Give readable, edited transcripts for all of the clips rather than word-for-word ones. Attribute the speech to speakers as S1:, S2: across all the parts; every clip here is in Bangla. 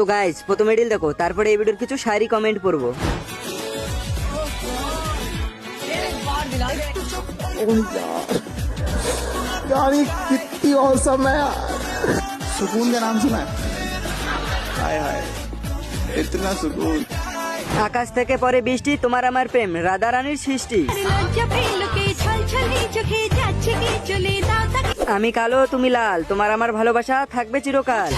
S1: তো গাইজ প্রথমে রিল দেখো, তারপরে এই ভিডিওর কিছু শায়রি কমেন্ট পড়বো।
S2: यार ये कितनी औसम है यार। सुकून का नाम सुना है? हाय हाय इतना सुकून।
S1: আকাশ থেকে পরে বৃষ্টি, তোমার আমার প্রেম রাধা রানীর সৃষ্টি। আমি কালো তুমি লাল, তোমার আমার ভালোবাসা থাকবে চিরকাল।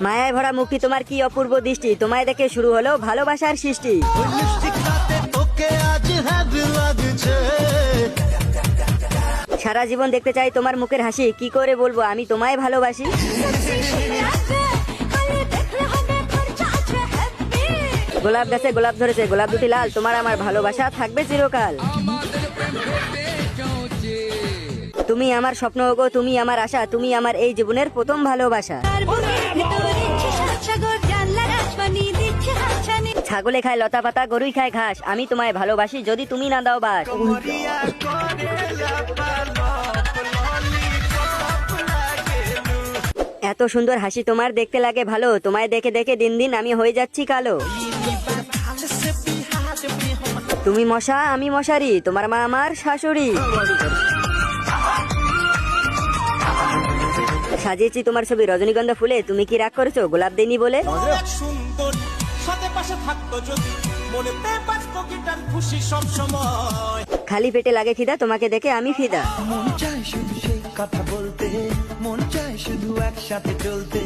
S1: মায়ায় ভরা মুখটি তোমার কি অপূর্ব দৃষ্টি, তোমায় দেখে শুরু হলো ভালোবাসার সৃষ্টি। সারা জীবন দেখতে চাই তোমার মুখের হাসি, কি করে বলবো আমি তোমায় ভালোবাসি। গোলাপ গাছে গোলাপ ধরেছে, গোলাপ দুটি লাল, তোমার আমার ভালোবাসা থাকবে চিরকাল। তুমি আমার স্বপ্ন গো, তুমি আমার আশা, তুমি আমার এই জীবনের প্রথম ভালোবাসা। ছাগলে খায় লতা পাতা, গরুই খায় ঘাস, আমি তোমায় ভালোবাসি যদি তুমি না দাও বাস। এত সুন্দর হাসি তোমার দেখতে লাগে ভালো, তোমায় দেখে দেখে দিন দিন আমি হয়ে যাচ্ছি কালো। তুমি মশা আমি মশারি, তোমার মা আমার শাশুড়ি। সাজিয়েছি তোমার ছবি রজনীগন্ধা ফুলে, তুমি কি রাগ করেছো গোলাপ দেনি বলে। খালি পেটে লাগে খিদা, তোমাকে দেখে আমি ফিদা।
S3: মন চায় শুধু সেই কথা বলতে, মন চায় শুধু একসাথে চলতে।